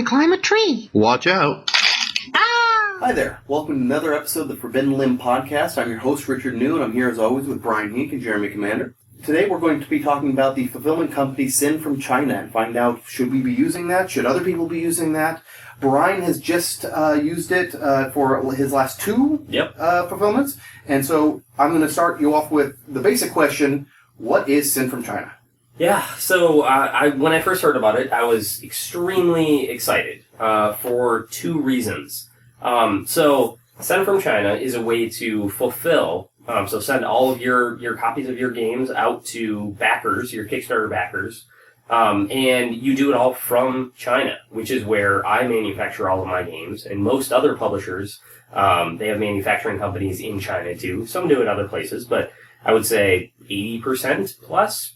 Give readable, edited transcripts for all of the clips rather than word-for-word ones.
climb a tree. Watch out. Ah! Hi there. Welcome to another episode of the Forbidden Limb Podcast. I'm your host, Richard New, and I'm here as always with Brian Heek and Jeremy Commander. Today we're going to be talking about the fulfillment company Sin from China and find out, should we be using that? Should other people be using that? Brian has just used it for his last two fulfillments. And so I'm going to start you off with the basic question, what is Sin from China? Yeah, so when I first heard about it, I was extremely excited for two reasons. So Send from China is a way to fulfill, so send all of your copies of your games out to backers, your Kickstarter backers, and you do it all from China, which is where I manufacture all of my games, and most other publishers, they have manufacturing companies in China too. Some do it other places, but I would say 80% plus,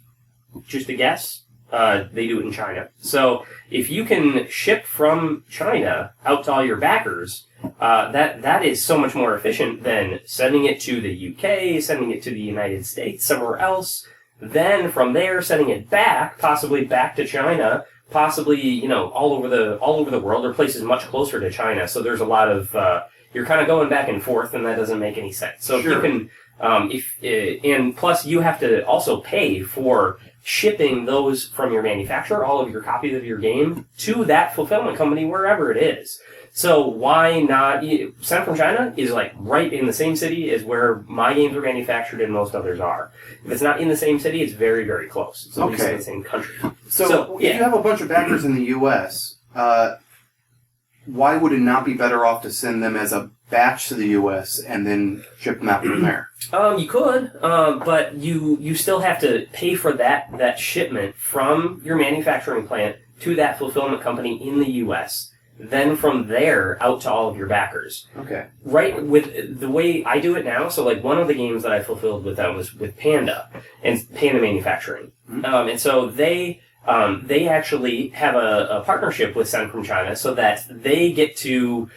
just a guess, they do it in China. So if you can ship from China out to all your backers, that is so much more efficient than sending it to the UK, sending it to the United States, somewhere else, then from there sending it back, possibly back to China, possibly, all over the world, or places much closer to China. So there's a lot of you're kind of going back and forth, and that doesn't make any sense. So sure. If you can, and plus you have to also pay for shipping those from your manufacturer, all of your copies of your game, to that fulfillment company wherever it is. So why not? Sent from China is like right in the same city as where my games are manufactured and most others are. If it's not in the same city, it's very, very close. It's at least in the same country. So if you have a bunch of backers in the U.S., why would it not be better off to send them as a batch to the U.S. and then ship them out from there? You could, but you still have to pay for that shipment from your manufacturing plant to that fulfillment company in the U.S., then from there out to all of your backers. Okay. Right, with the way I do it now, so like one of the games that I fulfilled with them was with Panda, and Panda Manufacturing. Mm-hmm. And so they actually have a partnership with Send from China so that they get to,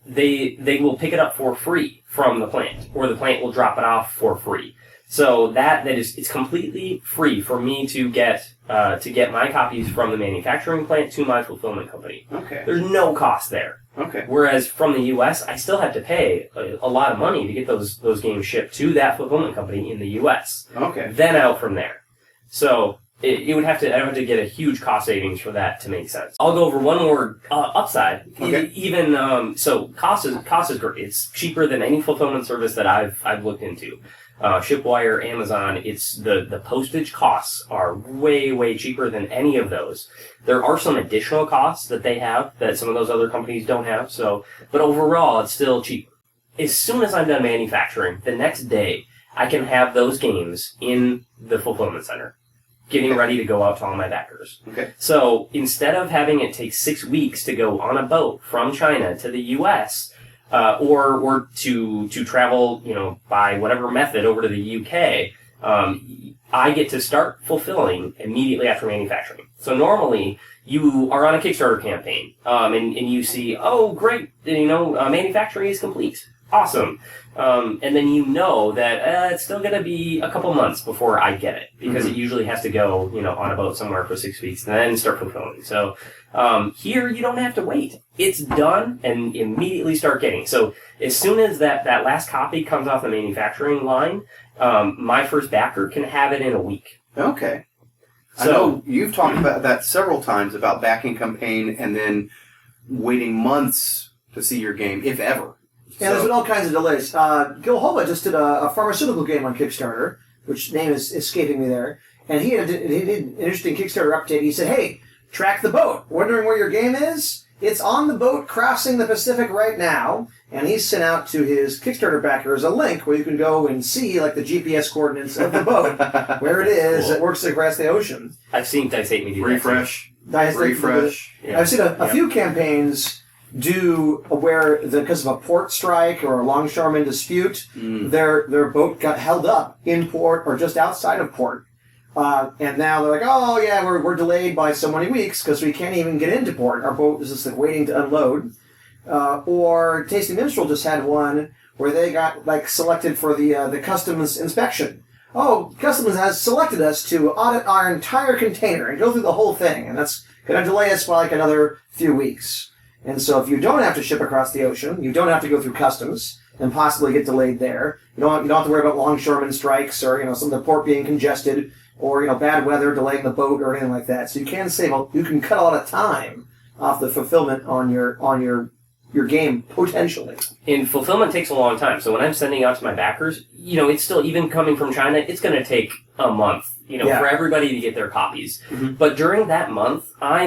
they will pick it up for free from the plant, or the plant will drop it off for free. So it's completely free for me to get my copies from the manufacturing plant to my fulfillment company. Okay. There's no cost there. Okay. Whereas from the U.S., I still have to pay a lot of money to get those games shipped to that fulfillment company in the U.S. Okay. Then out from there. So I would have to get a huge cost savings for that to make sense. I'll go over one more upside. Okay. So cost is great. It's cheaper than any fulfillment service that I've looked into. Shipwire, Amazon, it's the postage costs are way, way cheaper than any of those. There are some additional costs that they have that some of those other companies don't have. But overall, it's still cheap. As soon as I'm done manufacturing, the next day, I can have those games in the fulfillment center, getting ready to go out to all my backers. Okay. So instead of having it take 6 weeks to go on a boat from China to the U.S., or to travel, by whatever method over to the UK, I get to start fulfilling immediately after manufacturing. So normally you are on a Kickstarter campaign, and you see, oh great, manufacturing is complete. Awesome. And then that it's still going to be a couple months before I get it, because it usually has to go, on a boat somewhere for 6 weeks and then start fulfilling. So here you don't have to wait. It's done and immediately start getting. So as soon as that last copy comes off the manufacturing line, my first backer can have it in a week. Okay. So, I know you've talked about that several times, about backing campaign and then waiting months to see your game, if ever. Yeah, there's been all kinds of delays. Gil Hoba just did a pharmaceutical game on Kickstarter, which name is escaping me there, and he did an interesting Kickstarter update. He said, hey, track the boat. Wondering where your game is? It's on the boat crossing the Pacific right now, and he sent out to his Kickstarter backers a link where you can go and see like the GPS coordinates of the boat, where it is. Cool. It works across the ocean. I've seen Dice Hate Me do Refresh. Yeah. I've seen a few campaigns do where because of a port strike or a longshoreman dispute, their boat got held up in port or just outside of port. And now they're like, oh yeah, we're delayed by so many weeks because we can't even get into port. Our boat is just like waiting to unload. Or Tasty Minstrel just had one where they got like selected for the customs inspection. Oh, customs has selected us to audit our entire container and go through the whole thing, and that's going to delay us by like another few weeks. And so if you don't have to ship across the ocean, you don't have to go through customs and possibly get delayed there. You don't have to worry about longshoremen strikes or, some of the port being congested or, bad weather delaying the boat or anything like that. So you can you can cut a lot of time off the fulfillment on your game, potentially. And fulfillment takes a long time. So when I'm sending out to my backers, it's still, even coming from China, it's going to take a month, for everybody to get their copies. Mm-hmm. But during that month, I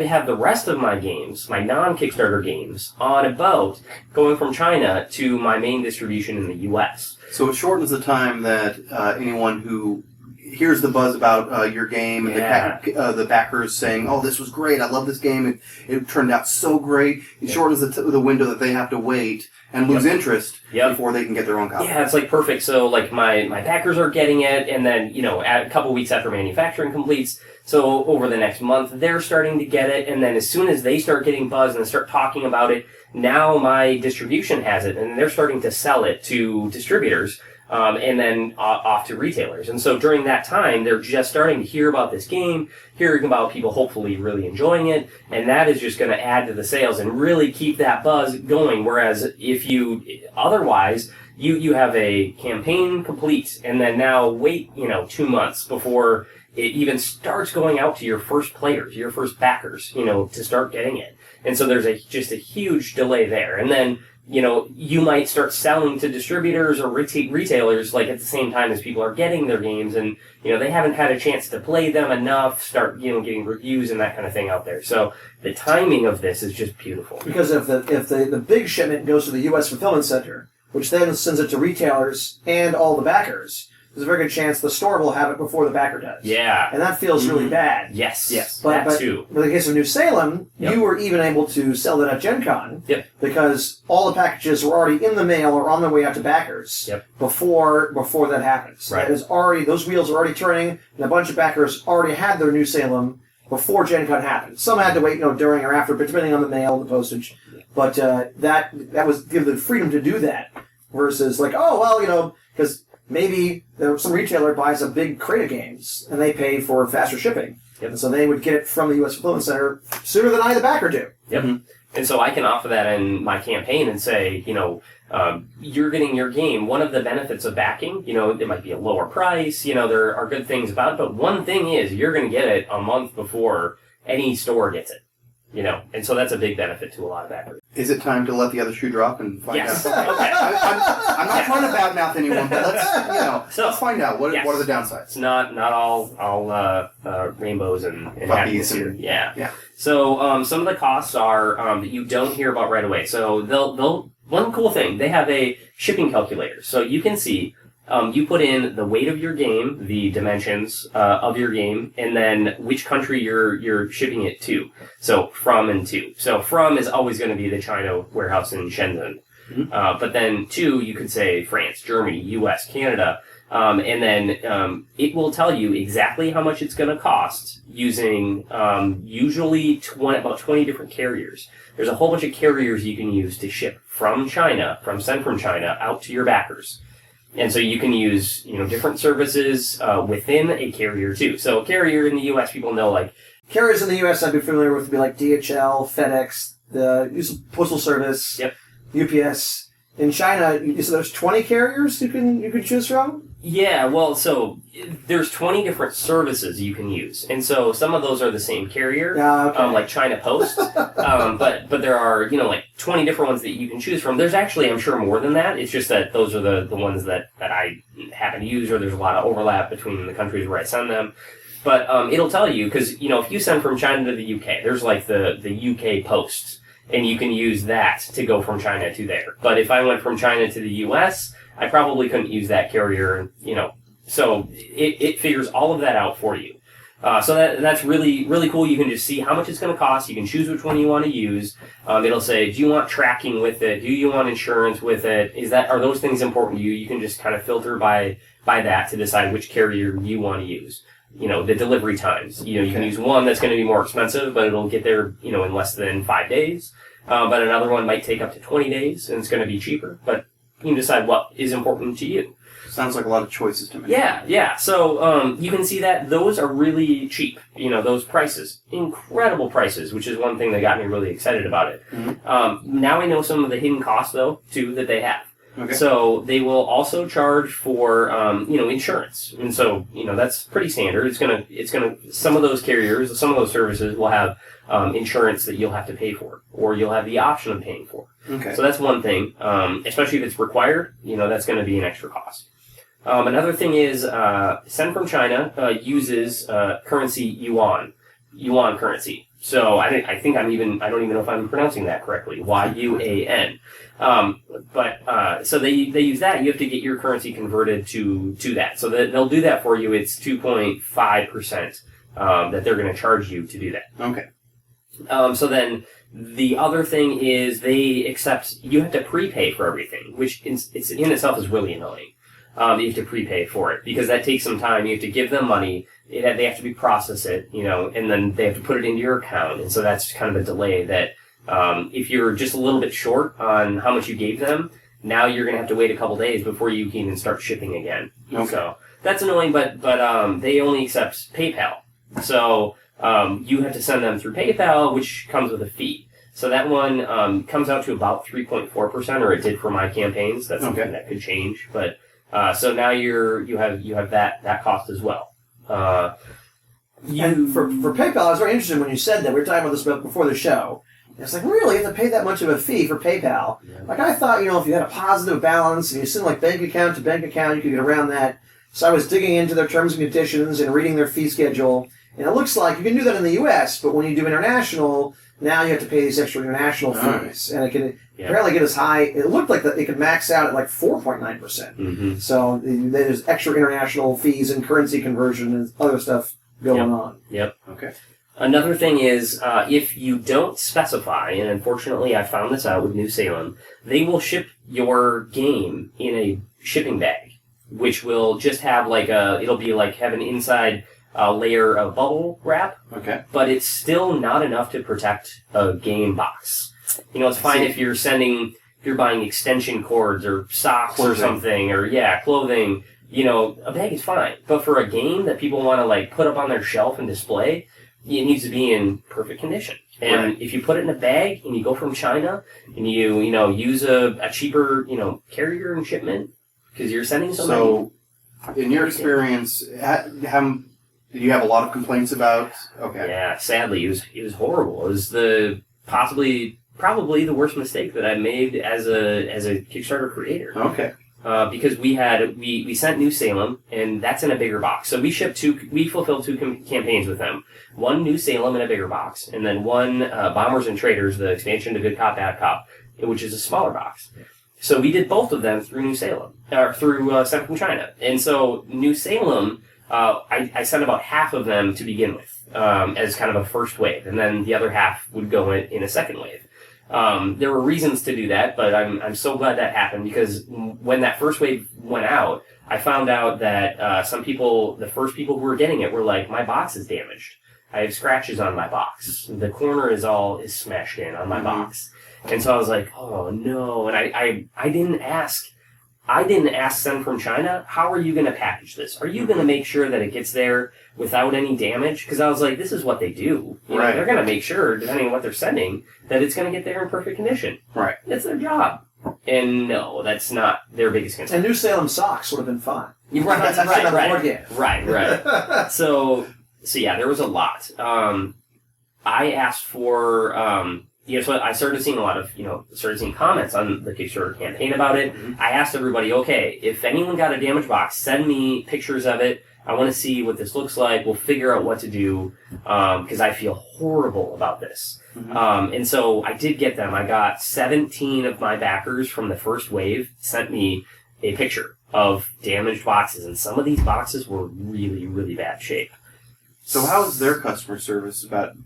have the rest of my games, my non-Kickstarter games, on a boat going from China to my main distribution in the U.S. So it shortens the time that anyone who hears the buzz about your game and the backers saying, "Oh, this was great! I love this game. It turned out so great." It shortens the window that they have to wait and lose interest before they can get their own copy. Yeah, it's like perfect. So like my backers are getting it, and then a couple weeks after manufacturing completes, so over the next month they're starting to get it, and then as soon as they start getting buzzed and start talking about it, now my distribution has it, and they're starting to sell it to distributors. And then off to retailers. And so during that time, they're just starting to hear about this game, hearing about people hopefully really enjoying it, and that is just going to add to the sales and really keep that buzz going. Whereas if otherwise, you have a campaign complete, and then now wait, 2 months before it even starts going out to your first players, your first backers, to start getting it. And so there's just a huge delay there. And then you might start selling to distributors or retailers like at the same time as people are getting their games, and they haven't had a chance to play them enough, start getting reviews and that kind of thing out there. So the timing of this is just beautiful. Because if the big shipment goes to the U.S. fulfillment center, which then sends it to retailers and all the backers, there's a very good chance the store will have it before the backer does. Yeah. And that feels really bad. Yes. But too. In the case of New Salem, you were even able to sell that at Gen Con. Yep. Because all the packages were already in the mail or on their way out to backers. Yep. Before that happens. Right. Those wheels are already turning, and a bunch of backers already had their New Salem before Gen Con happened. Some had to wait, during or after, but depending on the mail and the postage. But that was give the freedom to do that. Versus because maybe some retailer buys a big crate of games and they pay for faster shipping. Yep. And so they would get it from the U.S. Fulfillment Center sooner than I, the backer, do. Yep. Mm-hmm. And so I can offer that in my campaign and say, you're getting your game. One of the benefits of backing, it might be a lower price, there are good things about it, but one thing is you're going to get it a month before any store gets it. And so that's a big benefit to a lot of backers. Is it time to let the other shoe drop and find out? Yes. Okay. I'm not trying to badmouth anyone, but let's find out what are the downsides. It's not all rainbows and puppies here. Yeah. So some of the costs are that you don't hear about right away. So they'll one cool thing, they have a shipping calculator, so you can see. You put in the weight of your game, the dimensions of your game, and then which country you're shipping it to. So from and to. So from is always going to be the China warehouse in Shenzhen. Mm-hmm. But then to, you could say France, Germany, US, Canada, and then it will tell you exactly how much it's going to cost using usually about 20 different carriers. There's a whole bunch of carriers you can use to ship from China, sent from China, out to your backers. And so you can use, different services within a carrier too. So a carrier in the U.S., people know carriers in the U.S. I'd be familiar with would be like DHL, FedEx, the Postal Service, UPS. In China, so there's 20 carriers you can choose from? Yeah, well, so there's 20 different services you can use. And so some of those are the same carrier, like China Post. But there are, 20 different ones that you can choose from. There's actually, I'm sure, more than that. It's just that those are the ones that I happen to use, or there's a lot of overlap between the countries where I send them. But it'll tell you, because, if you send from China to the UK, there's the UK Post. And you can use that to go from China to there. But if I went from China to the U.S., I probably couldn't use that carrier, So it figures all of that out for you. So that's really, really cool. You can just see how much it's going to cost. You can choose which one you want to use. It'll say, do you want tracking with it? Do you want insurance with it? Are those things important to you? You can just kind of filter by that to decide which carrier you want to use. The delivery times. You can use one that's going to be more expensive, but it'll get there, in less than 5 days. But another one might take up to 20 days, and it's going to be cheaper. But You can decide what is important to you. Sounds like a lot of choices to me. Yeah. So you can see that those are really cheap. Those prices, incredible prices, which is one thing that got me really excited about it. Mm-hmm. Now I know some of the hidden costs, though, too, that they have. Okay. So they will also charge for insurance, and so that's pretty standard. It's gonna some of those carriers, some of those services will have insurance that you'll have to pay for, or you'll have the option of paying for. Okay. So that's one thing, especially if it's required. That's going to be an extra cost. Another thing is Send from China uses currency yuan currency. So I don't even know if I'm pronouncing that correctly. YUAN. So they use that. You have to get your currency converted to that. So they'll do that for you. It's 2.5% that they're going to charge you to do that. Okay. So then the other thing is you have to prepay for everything, which in itself is really annoying. You have to prepay for it because that takes some time. You have to give them money. They have to process it, and then they have to put it into your account. And so that's kind of a delay that if you're just a little bit short on how much you gave them, now you're going to have to wait a couple days before you can even start shipping again. Okay. So that's annoying, but they only accept PayPal. So you have to send them through PayPal, which comes with a fee. So that one comes out to about 3.4%, or it did for my campaigns. That's something that could change, but so now you have that cost as well. And for PayPal, I was very interested when you said that. We were talking about this before the show. It's like, really, you have to pay that much of a fee for PayPal? Yeah. Like, I thought, if you had a positive balance and you send like bank account to bank account, you could get around that. So I was digging into their terms and conditions and reading their fee schedule. And it looks like you can do that in the U.S., but when you do international, now you have to pay these extra international fees. And it can apparently get as high, it looked like that it could max out at like 4.9%. Mm-hmm. So there's extra international fees and currency conversion and other stuff going on. Yep. Okay. Another thing is, if you don't specify, and unfortunately I found this out with New Salem, they will ship your game in a shipping bag, which will just have have an inside layer of bubble wrap. Okay. But it's still not enough to protect a game box. It's fine if you're buying extension cords or socks or something, or clothing. A bag is fine. But for a game that people want to put up on their shelf and display, it needs to be in perfect condition. And if you put it in a bag and you go from China and you use a cheaper carrier and shipment because you're sending somebody. So, in your experience, did you have a lot of complaints about? Okay. Yeah, sadly, it was horrible. It was probably the worst mistake that I made as a Kickstarter creator. Okay. Because we sent New Salem, and that's in a bigger box. So we fulfilled two campaigns with them. One New Salem in a bigger box, and then one Bombers and Traders, the expansion to Good Cop, Bad Cop, which is a smaller box. So we did both of them through New Salem, or through Sent from China. And so New Salem, I sent about half of them to begin with, as kind of a first wave, and then the other half would go in a second wave. There were reasons to do that, but I'm so glad that happened because when that first wave went out, I found out that the first people who were getting it were like, my box is damaged. I have scratches on my box. The corner is smashed in on my box. And so I was like, oh no. And I didn't ask Send from China, how are you going to package this? Are you going to make sure that it gets there without any damage? Because I was like, this is what they do. They're going to make sure, depending on what they're sending, that it's going to get there in perfect condition. Right. That's their job. And no, that's not their biggest concern. And New Salem socks would have been fine. Right. So yeah, there was a lot. I asked for... so I started seeing seeing comments on the Kickstarter campaign about it. Mm-hmm. I asked everybody, okay, if anyone got a damaged box, send me pictures of it. I want to see what this looks like. We'll figure out what to do, because I feel horrible about this. Mm-hmm. And so I did get them. I got 17 of my backers from the first wave sent me a picture of damaged boxes, and some of these boxes were really, really bad shape. So how is their customer service about...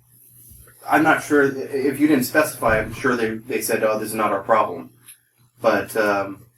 I'm not sure if you didn't specify. I'm sure they said, "Oh, this is not our problem," but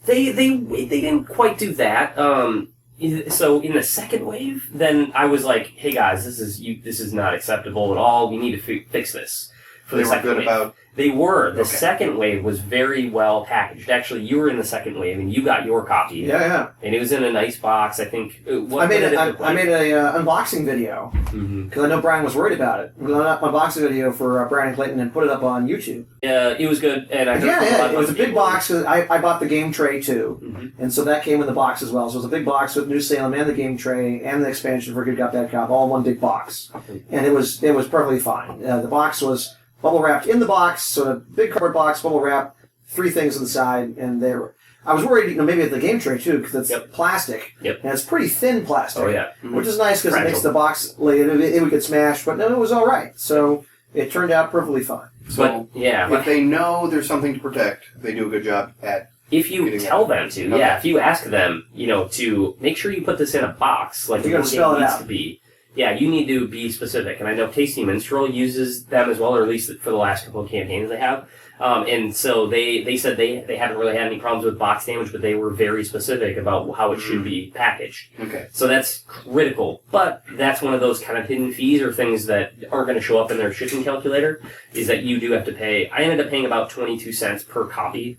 they didn't quite do that. So in the second wave, then I was like, "Hey guys, this is not acceptable at all. We need to fix this." for They the were second good wave. about. They were. The Okay. second wave was very well packaged. Actually, you were in the second wave, and you got your copy. Yeah. And it was in a nice box. I think. I made a unboxing video Mm-hmm. because I know Brian was worried about it. We got an unboxing video for Brian and Clayton and put it up on YouTube. It was good, and I heard from a lot Yeah, of it was a other big people. box. I bought the game tray too, Mhm. and so that came in the box as well. So it was a big box with New Salem and the game tray and the expansion for Good Cop Bad Cop, all in one big box, and it was perfectly fine. The box was bubble wrapped in the box, so a big cardboard box, bubble wrap, 3 things on the side, and they were. I was worried, maybe at the game tray too, because it's plastic, and it's pretty thin plastic. Oh yeah, which is nice because it makes Fragile. the box. It would get smashed, but no, it was all right. So it turned out perfectly fine. So but if they know there's something to protect, they do a good job at. if you Getting tell it. them to, Okay. if you ask them, to make sure you put this in a box, like You the gotta spell it needs out. to be. Yeah, you need to be specific, and I know Tasty Minstrel uses them as well, or at least for the last couple of campaigns they have. And so they said they haven't really had any problems with box damage, but they were very specific about how it should be packaged. Okay. So that's critical, but that's one of those kind of hidden fees or things that aren't going to show up in their shipping calculator, is that you do have to pay. I ended up paying about 22 cents per copy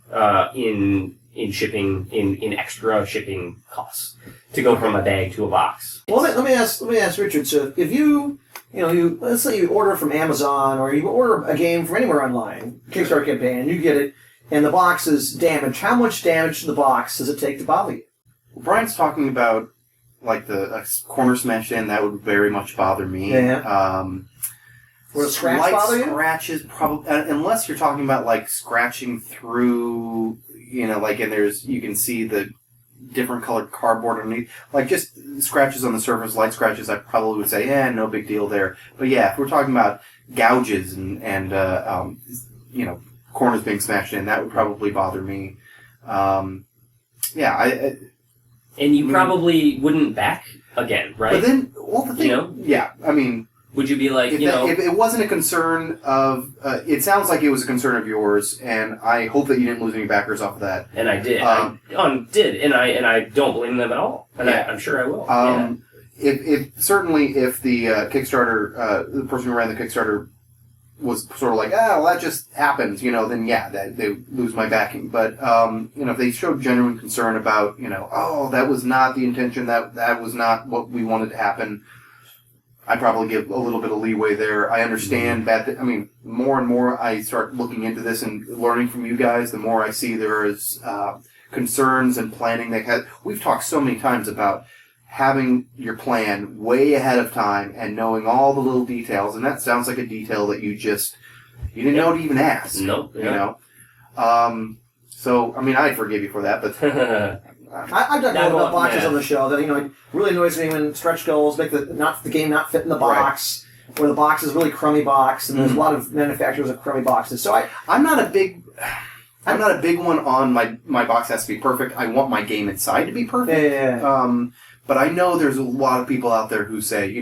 in shipping, in extra shipping costs to go from a bag to a box. Well, let me ask Richard. So if you let's say you order from Amazon or you order a game from anywhere online, Kickstarter campaign, and you get it, and the box is damaged. How much damage to the box does it take to bother you? Brian's talking about like a corner smashed in. That would very much bother me. Yeah. Would a scratch slight bother you? scratches, probably, unless you're talking about like scratching through, like, and you can see the different colored cardboard underneath, like just scratches on the surface, light scratches. I probably would say, no big deal there. But yeah, if we're talking about gouges and corners being smashed in, that would probably bother me. And you probably wouldn't back again, right? But then, well, the thing, yeah, I mean, would you be like, if it wasn't a concern of, it sounds like it was a concern of yours, and I hope that you didn't lose any backers off of that. And I did. I I don't blame them at all. And I'm sure I will. If the Kickstarter, the person who ran the Kickstarter was sort of like, well, that just happens, then they lose my backing. But, if they showed genuine concern about, that was not the intention, that was not what we wanted to happen, I'd probably give a little bit of leeway there. I understand more and more I start looking into this and learning from you guys, the more I see there is concerns and planning we've talked so many times about having your plan way ahead of time and knowing all the little details, and that sounds like a detail that you didn't know to even ask. Nope. So, I'd forgive you for that, but I've done about boxes on the show that it really annoys me when stretch goals make the game not fit in the box, or the box is a really crummy box, and there's a lot of manufacturers of crummy boxes. So I'm not a big one on my box has to be perfect. I want my game inside to be perfect. Yeah. But I know there's a lot of people out there who say,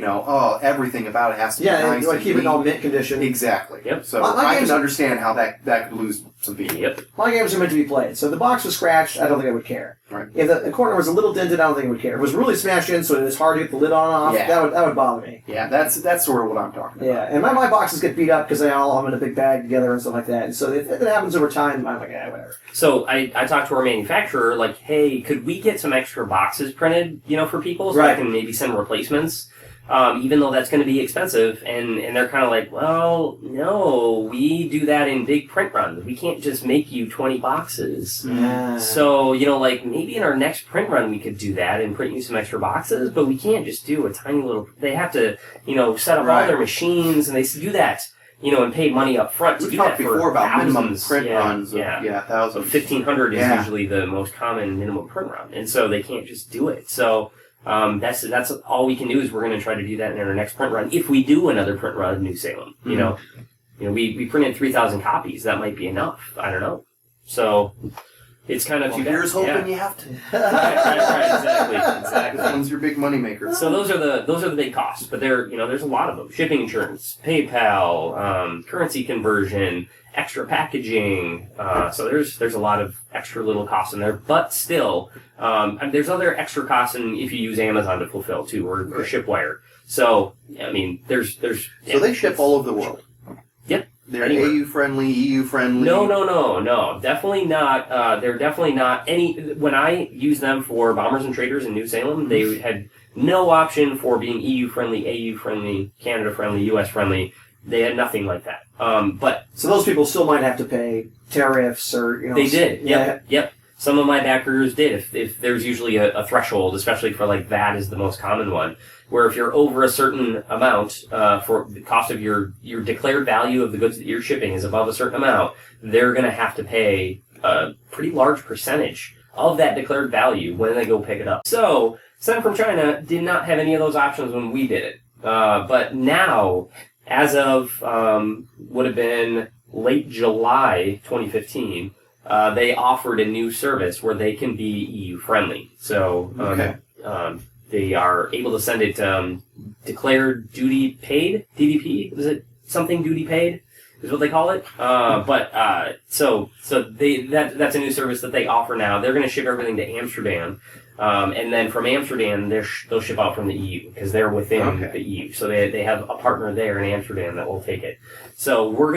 everything about it has to be nice. You want to keep it in all mint condition. Exactly. Yep. So I can understand how that could lose some people. Yep. My games are meant to be played. So if the box was scratched, I don't think I would care. Right. If the corner was a little dented, I don't think I would care. If it was really smashed in, so it was hard to get the lid on and off, that would bother me. Yeah, that's sort of what I'm talking about. Yeah, and my boxes get beat up because they all have them in a big bag together and stuff like that. And so if it happens over time, I'm like, whatever. So I talked to our manufacturer, like, hey, could we get some extra boxes printed, for people, so I can maybe send replacements, even though that's going to be expensive. And they're kind of like, well, no, we do that in big print runs. We can't just make you 20 boxes. So, maybe in our next print run we could do that and print you some extra boxes, but we can't just do a tiny little... They have to, set up all their machines, and they do that, and pay money up front to do that for before about thousands. minimum print runs. Thousands. So 1,500 is usually the most common minimum print run, and so they can't just do it. So that's all we can do is we're going to try to do that in our next print run. If we do another print run in New Salem, we printed 3,000 copies. That might be enough. I don't know. So it's kind of too bad. Here's hoping you have to. right, exactly. This one's your big moneymaker. So those are the big costs, but there's a lot of them: shipping, insurance, PayPal, currency conversion, extra packaging. So there's a lot of extra little costs in there, but still, there's other extra costs if you use Amazon to fulfill too, or ShipWire. So there's So they ship all over the world. Yep. They're anywhere. AU friendly, EU friendly. No. Definitely not. They're definitely not any. When I used them for Bombers and Traders in New Salem, they had no option for being EU friendly, AU friendly, Canada friendly, US friendly. They had nothing like that. But So those people still might have to pay tariffs or, they did. Yep. Some of my backers did. If there's usually a threshold, especially for like VAT is the most common one, where if you're over a certain amount for the cost of your declared value of the goods that you're shipping is above a certain amount, they're going to have to pay a pretty large percentage of that declared value when they go pick it up. So, Send from China did not have any of those options when we did it. But now, as of would have been late July 2015, they offered a new service where they can be EU friendly. So they are able to send it declared duty paid, DDP. Is it something duty paid? Is what they call it. So that's a new service that they offer now. They're going to ship everything to Amsterdam. And then from Amsterdam, they'll ship out from the EU because they're within the EU. So they have a partner there in Amsterdam that will take it. So we're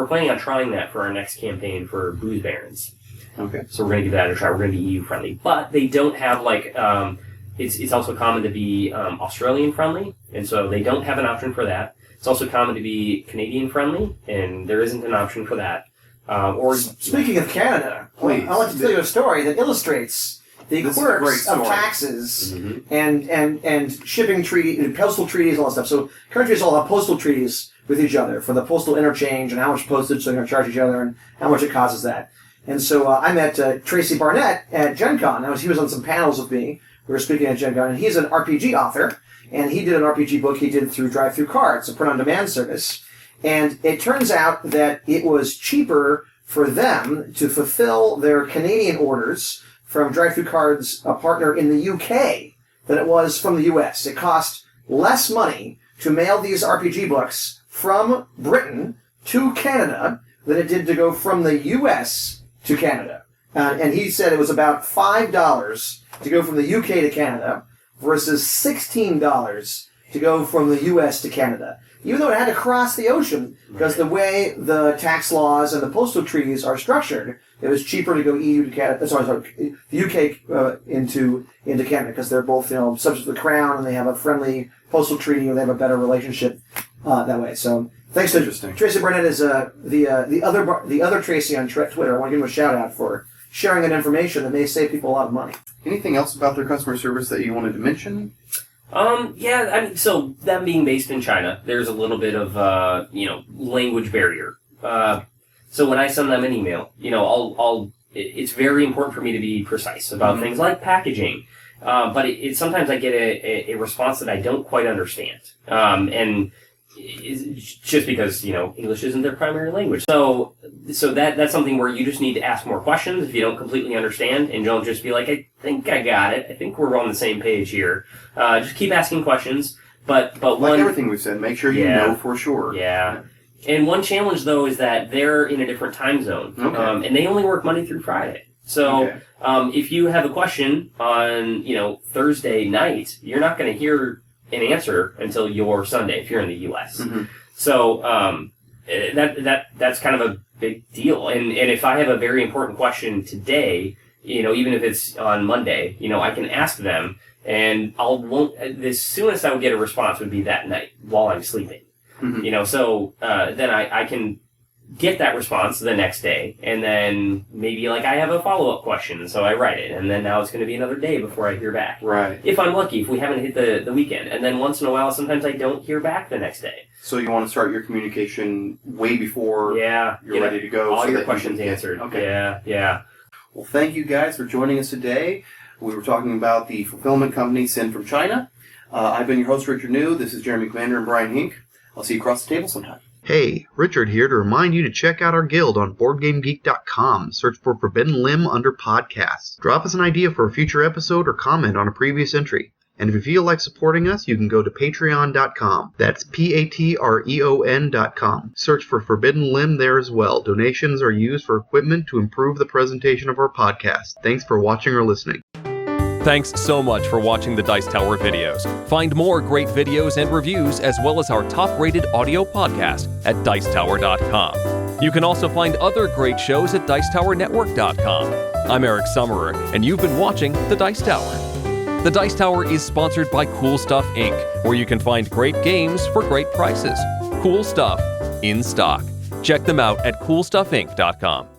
planning on trying that for our next campaign for Booze Barons. Okay. So we're going to give that a try. We're going to be EU friendly. But they don't have it's also common to be Australian friendly. And so they don't have an option for that. It's also common to be Canadian friendly, and there isn't an option for that. Speaking of Canada, please. I want to tell you a story that illustrates the quirks of taxes and shipping treaty, postal treaties, all that stuff. So countries all have postal treaties with each other for the postal interchange and how much postage they're going to charge each other and how much it causes that. And so I met Tracy Barnett at Gen Con. He was on some panels with me. We were speaking at Gen Con, and he's an RPG author. And he did an RPG book he did through Drive-Thru Cards, a print-on-demand service. And it turns out that it was cheaper for them to fulfill their Canadian orders from Drive-Thru Cards, a partner in the UK, than it was from the US. It cost less money to mail these RPG books from Britain to Canada than it did to go from the US to Canada. And he said it was about $5 to go from the UK to Canada, versus $16 to go from the U.S. to Canada. Even though it had to cross the ocean, because the way the tax laws and the postal treaties are structured, it was cheaper to go EU to Canada. Sorry, the UK into Canada, because they're both subject to the Crown and they have a friendly postal treaty and they have a better relationship that way. So thanks to Tracy Barnett is the other Tracy on Twitter. I want to give him a shout out for sharing that information that may save people a lot of money. Anything else about their customer service that you wanted to mention? So them being based in China, there's a little bit of, language barrier. So when I send them an email, it's very important for me to be precise about things like packaging. But sometimes I get a response that I don't quite understand. And it's just because, English isn't their primary language. So that's something where you just need to ask more questions if you don't completely understand, and don't just be like, I think I got it. I think we're on the same page here. Just keep asking questions. But like everything we've said, make sure you know for sure. Yeah. And one challenge, though, is that they're in a different time zone. Okay. And they only work Monday through Friday. So if you have a question on, Thursday night, you're not going to hear an answer until your Sunday if you're in the U.S. Mm-hmm. So that's kind of a big deal. And if I have a very important question today, even if it's on Monday, I can ask them, and the soonest I would get a response would be that night while I'm sleeping. Mm-hmm. So then I can get that response the next day, and then maybe I have a follow-up question, so I write it, and then now it's going to be another day before I hear back. Right. If I'm lucky, if we haven't hit the weekend. And then once in a while, sometimes I don't hear back the next day. So you want to start your communication way before you're ready to go. All so your that questions you can answered. Okay. Yeah. Well, thank you guys for joining us today. We were talking about the fulfillment company Send from China. I've been your host, Richard New. This is Jeremy Commander and Brian Hink. I'll see you across the table sometime. Hey, Richard here to remind you to check out our guild on BoardGameGeek.com. Search for Forbidden Limb under podcasts. Drop us an idea for a future episode or comment on a previous entry. And if you feel like supporting us, you can go to Patreon.com. That's Patreon.com. Search for Forbidden Limb there as well. Donations are used for equipment to improve the presentation of our podcast. Thanks for watching or listening. Thanks so much for watching the Dice Tower videos. Find more great videos and reviews as well as our top-rated audio podcast at Dicetower.com. You can also find other great shows at Dicetowernetwork.com. I'm Eric Summerer, and you've been watching The Dice Tower. The Dice Tower is sponsored by Cool Stuff Inc., where you can find great games for great prices. Cool stuff in stock. Check them out at CoolStuffInc.com.